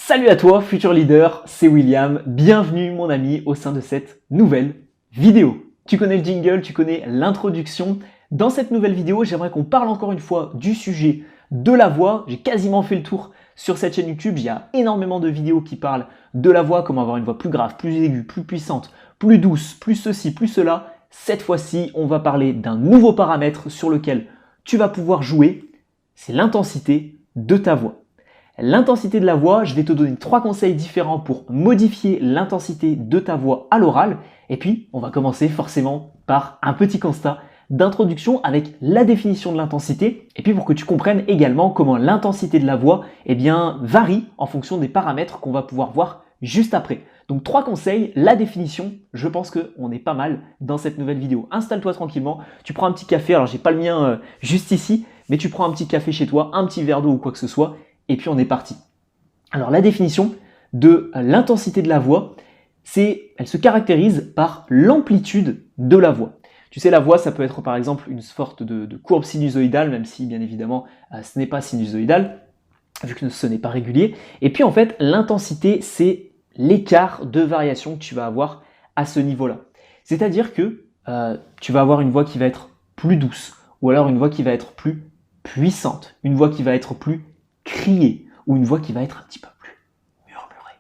Salut à toi, futur leader, c'est William. Bienvenue mon ami au sein de cette nouvelle vidéo. Tu connais le jingle, tu connais l'introduction. Dans cette nouvelle vidéo, j'aimerais qu'on parle encore une fois du sujet de la voix. J'ai quasiment fait le tour sur cette chaîne YouTube. Il y a énormément de vidéos qui parlent de la voix, comment avoir une voix plus grave, plus aiguë, plus puissante, plus douce, plus ceci, plus cela. Cette fois-ci, on va parler d'un nouveau paramètre sur lequel tu vas pouvoir jouer. C'est l'intensité de ta voix. L'intensité de la voix, je vais te donner 3 conseils différents pour modifier l'intensité de ta voix à l'oral. Et puis, on va commencer forcément par un petit constat d'introduction avec la définition de l'intensité. Et puis pour que tu comprennes également comment l'intensité de la voix varie en fonction des paramètres qu'on va pouvoir voir juste après. Donc 3 conseils, la définition, je pense qu'on est pas mal dans cette nouvelle vidéo. Installe-toi tranquillement, tu prends un petit café, alors j'ai pas le mien juste ici, mais tu prends un petit café chez toi, un petit verre d'eau ou quoi que ce soit, et puis on est parti. Alors la définition de l'intensité de la voix, elle se caractérise par l'amplitude de la voix. Tu sais, la voix, ça peut être par exemple une sorte de courbe sinusoïdale, même si bien évidemment ce n'est pas sinusoïdal, vu que ce n'est pas régulier. Et puis en fait, l'intensité, c'est l'écart de variation que tu vas avoir à ce niveau-là. C'est-à-dire que tu vas avoir une voix qui va être plus douce, ou alors une voix qui va être plus puissante, une voix qui va être plus criée, ou une voix qui va être un petit peu plus murmurée.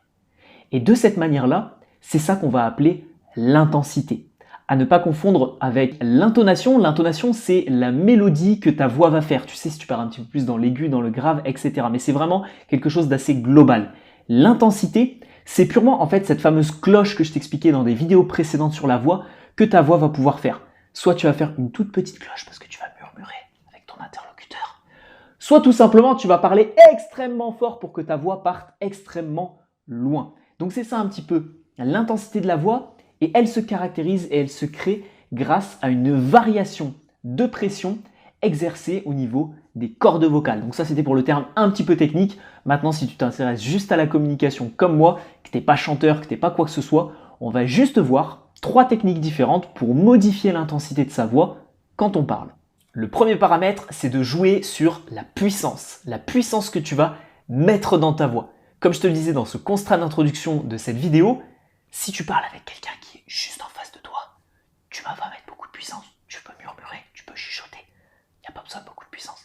Et de cette manière-là, c'est ça qu'on va appeler l'intensité. À ne pas confondre avec l'intonation. L'intonation, c'est la mélodie que ta voix va faire. Tu sais, si tu pars un petit peu plus dans l'aigu, dans le grave, etc. Mais c'est vraiment quelque chose d'assez global. L'intensité, c'est purement en fait cette fameuse cloche que je t'expliquais dans des vidéos précédentes sur la voix que ta voix va pouvoir faire. Soit tu vas faire une toute petite cloche parce que tu vas murmurer avec ton interlocuteur. Soit tout simplement, tu vas parler extrêmement fort pour que ta voix parte extrêmement loin. Donc c'est ça un petit peu l'intensité de la voix, et elle se caractérise et elle se crée grâce à une variation de pression exercée au niveau des cordes vocales. Donc ça, c'était pour le terme un petit peu technique. Maintenant, si tu t'intéresses juste à la communication comme moi, que tu n'es pas chanteur, que tu n'es pas quoi que ce soit, on va juste voir 3 techniques différentes pour modifier l'intensité de sa voix quand on parle. Le premier paramètre, c'est de jouer sur la puissance que tu vas mettre dans ta voix. Comme je te le disais dans ce constat d'introduction de cette vidéo, si tu parles avec quelqu'un qui est juste en face de toi, tu vas pas mettre beaucoup de puissance. Tu peux murmurer, tu peux chuchoter. Il n'y a pas besoin de beaucoup de puissance.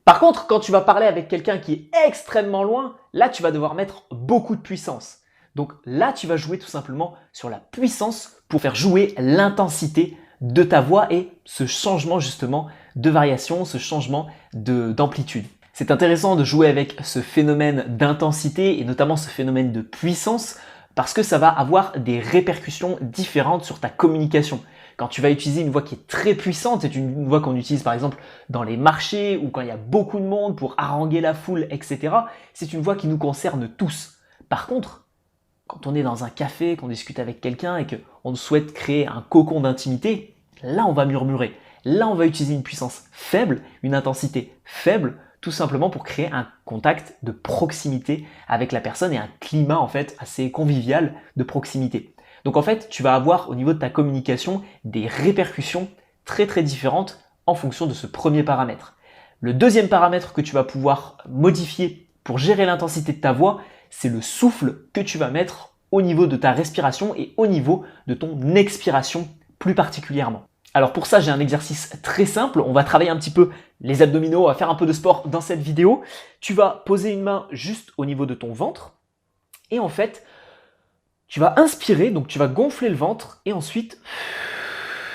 Par contre, quand tu vas parler avec quelqu'un qui est extrêmement loin, là, tu vas devoir mettre beaucoup de puissance. Donc là, tu vas jouer tout simplement sur la puissance pour faire jouer l'intensité de ta voix et ce changement justement de variation, ce changement d'amplitude. C'est intéressant de jouer avec ce phénomène d'intensité et notamment ce phénomène de puissance parce que ça va avoir des répercussions différentes sur ta communication. Quand tu vas utiliser une voix qui est très puissante, c'est une voix qu'on utilise par exemple dans les marchés ou quand il y a beaucoup de monde pour haranguer la foule, etc. C'est une voix qui nous concerne tous. Par contre, quand on est dans un café, qu'on discute avec quelqu'un et qu'on souhaite créer un cocon d'intimité, là on va murmurer. Là on va utiliser une puissance faible, une intensité faible, tout simplement pour créer un contact de proximité avec la personne et un climat en fait assez convivial de proximité. Donc en fait, tu vas avoir au niveau de ta communication des répercussions très très différentes en fonction de ce premier paramètre. Le deuxième paramètre que tu vas pouvoir modifier pour gérer l'intensité de ta voix, c'est le souffle que tu vas mettre au niveau de ta respiration et au niveau de ton expiration plus particulièrement. Alors pour ça, j'ai un exercice très simple. On va travailler un petit peu les abdominaux, on va faire un peu de sport dans cette vidéo. Tu vas poser une main juste au niveau de ton ventre et en fait, tu vas inspirer, donc tu vas gonfler le ventre et ensuite,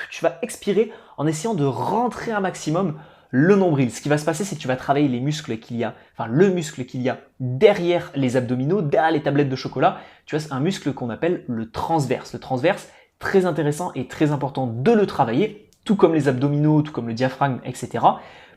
tu vas expirer en essayant de rentrer un maximum le nombril. Ce qui va se passer, c'est que tu vas travailler les muscles qu'il y a, le muscle qu'il y a derrière les abdominaux, derrière les tablettes de chocolat. Tu vois, c'est un muscle qu'on appelle le transverse. Le transverse, très intéressant et très important de le travailler, tout comme les abdominaux, tout comme le diaphragme, etc.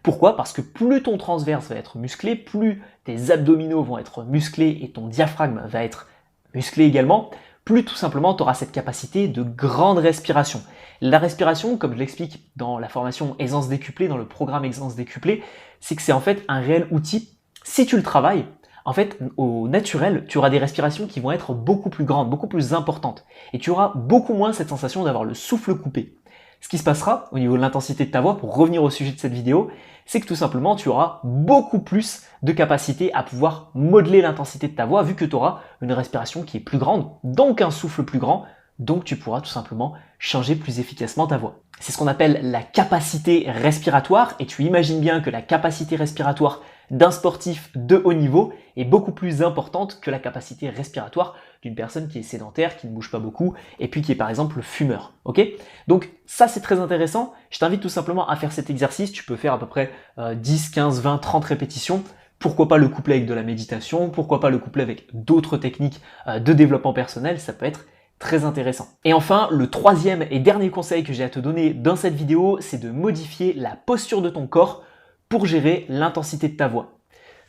Pourquoi? Parce que plus ton transverse va être musclé, plus tes abdominaux vont être musclés et ton diaphragme va être musclé également, plus tout simplement tu auras cette capacité de grande respiration. La respiration, comme je l'explique dans la formation Aisance décuplée, dans le programme Aisance décuplée, c'est que c'est en fait un réel outil. Si tu le travailles, en fait, au naturel, tu auras des respirations qui vont être beaucoup plus grandes, beaucoup plus importantes. Et tu auras beaucoup moins cette sensation d'avoir le souffle coupé. Ce qui se passera au niveau de l'intensité de ta voix, pour revenir au sujet de cette vidéo, c'est que tout simplement, tu auras beaucoup plus de capacité à pouvoir modeler l'intensité de ta voix vu que tu auras une respiration qui est plus grande, donc un souffle plus grand, donc tu pourras tout simplement changer plus efficacement ta voix. C'est ce qu'on appelle la capacité respiratoire et tu imagines bien que la capacité respiratoire d'un sportif de haut niveau est beaucoup plus importante que la capacité respiratoire d'une personne qui est sédentaire, qui ne bouge pas beaucoup et puis qui est par exemple fumeur. Ok? Donc ça c'est très intéressant. Je t'invite tout simplement à faire cet exercice. Tu peux faire à peu près 10, 15, 20, 30 répétitions. Pourquoi pas le coupler avec de la méditation? Pourquoi pas le coupler avec d'autres techniques de développement personnel? Ça peut être très intéressant. Et enfin, le troisième et dernier conseil que j'ai à te donner dans cette vidéo, c'est de modifier la posture de ton corps pour gérer l'intensité de ta voix.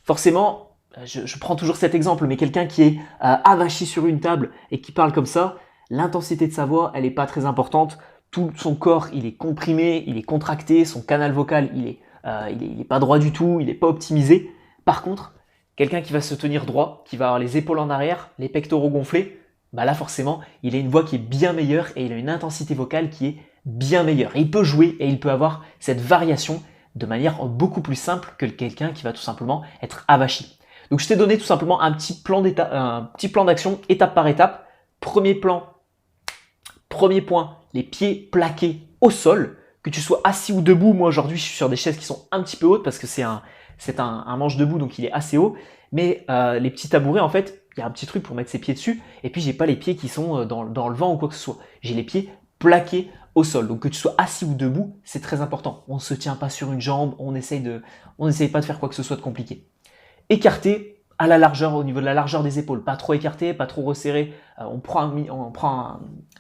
Forcément, je prends toujours cet exemple, mais quelqu'un qui est avachi sur une table et qui parle comme ça, l'intensité de sa voix, elle n'est pas très importante. Tout son corps, il est comprimé, il est contracté, son canal vocal, il est pas droit du tout, il n'est pas optimisé. Par contre, quelqu'un qui va se tenir droit, qui va avoir les épaules en arrière, les pectoraux gonflés, bah là forcément, il a une voix qui est bien meilleure et il a une intensité vocale qui est bien meilleure. Et il peut jouer et il peut avoir cette variation de manière beaucoup plus simple que quelqu'un qui va tout simplement être avachi. Donc je t'ai donné tout simplement un petit plan d'action étape par étape. Premier point, les pieds plaqués au sol. Que tu sois assis ou debout, moi aujourd'hui je suis sur des chaises qui sont un petit peu hautes parce que c'est un manche debout donc il est assez haut. Mais les petits tabourets en fait, il y a un petit truc pour mettre ses pieds dessus, et puis j'ai pas les pieds qui sont dans le vent ou quoi que ce soit. J'ai les pieds plaqués au sol. Donc que tu sois assis ou debout, c'est très important. On ne se tient pas sur une jambe, on n'essaye pas de faire quoi que ce soit de compliqué. Écarté à la largeur, au niveau de la largeur des épaules. Pas trop écarté, pas trop resserré. On prend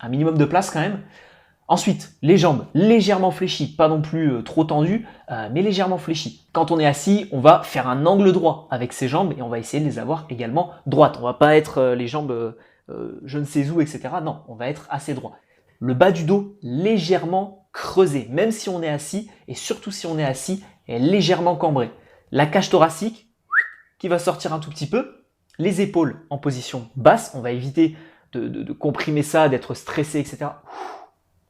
un minimum de place quand même. Ensuite, les jambes légèrement fléchies, pas non plus trop tendues, mais légèrement fléchies. Quand on est assis, on va faire un angle droit avec ses jambes et on va essayer de les avoir également droites. On va pas être les jambes je ne sais où, etc. Non, on va être assez droit. Le bas du dos légèrement creusé, même si on est assis, et surtout si on est assis, est légèrement cambré. La cage thoracique qui va sortir un tout petit peu. Les épaules en position basse, on va éviter de comprimer ça, d'être stressé, etc.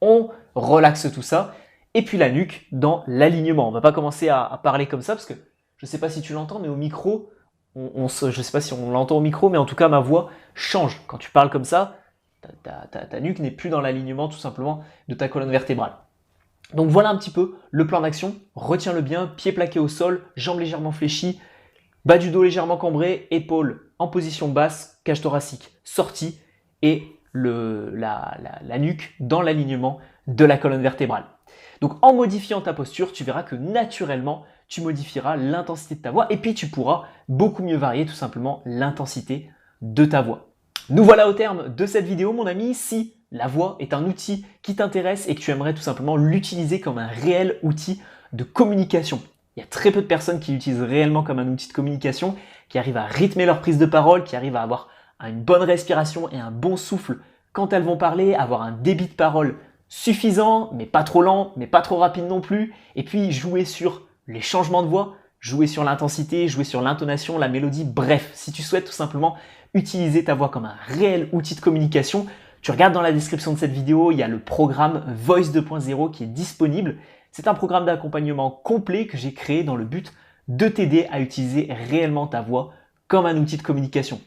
On relaxe tout ça. Et puis la nuque dans l'alignement. On ne va pas commencer à parler comme ça parce que je ne sais pas si tu l'entends, mais au micro, je ne sais pas si on l'entend au micro, mais en tout cas ma voix change. Quand tu parles comme ça, ta nuque n'est plus dans l'alignement tout simplement de ta colonne vertébrale. Donc voilà un petit peu le plan d'action. Retiens-le bien, pieds plaqués au sol, jambes légèrement fléchies, bas du dos légèrement cambré, épaules en position basse, cage thoracique sortie et la nuque dans l'alignement de la colonne vertébrale. Donc en modifiant ta posture, tu verras que naturellement, tu modifieras l'intensité de ta voix et puis tu pourras beaucoup mieux varier tout simplement l'intensité de ta voix. Nous voilà au terme de cette vidéo mon ami. Si la voix est un outil qui t'intéresse et que tu aimerais tout simplement l'utiliser comme un réel outil de communication, il y a très peu de personnes qui l'utilisent réellement comme un outil de communication, qui arrivent à rythmer leur prise de parole, qui arrivent à avoir une bonne respiration et un bon souffle quand elles vont parler, avoir un débit de parole suffisant, mais pas trop lent, mais pas trop rapide non plus, et puis jouer sur les changements de voix, jouer sur l'intensité, jouer sur l'intonation, la mélodie, bref, si tu souhaites tout simplement utiliser ta voix comme un réel outil de communication, tu regardes dans la description de cette vidéo, il y a le programme Voice 2.0 qui est disponible. C'est un programme d'accompagnement complet que j'ai créé dans le but de t'aider à utiliser réellement ta voix comme un outil de communication.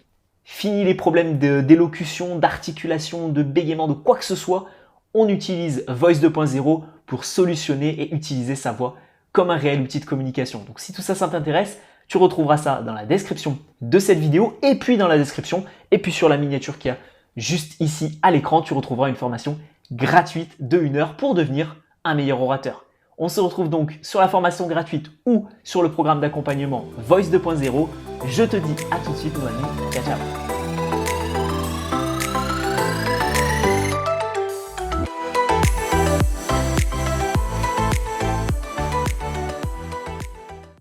Fini les problèmes d'élocution, d'articulation, de bégaiement, de quoi que ce soit. On utilise Voice 2.0 pour solutionner et utiliser sa voix comme un réel outil de communication. Donc si tout ça, ça t'intéresse, tu retrouveras ça dans la description de cette vidéo et puis dans la description et puis sur la miniature qu'il y a juste ici à l'écran, tu retrouveras une formation gratuite de 1 heure pour devenir un meilleur orateur. On se retrouve donc sur la formation gratuite ou sur le programme d'accompagnement Voice 2.0. Je te dis à tout de suite, mon ami. Ciao, ciao.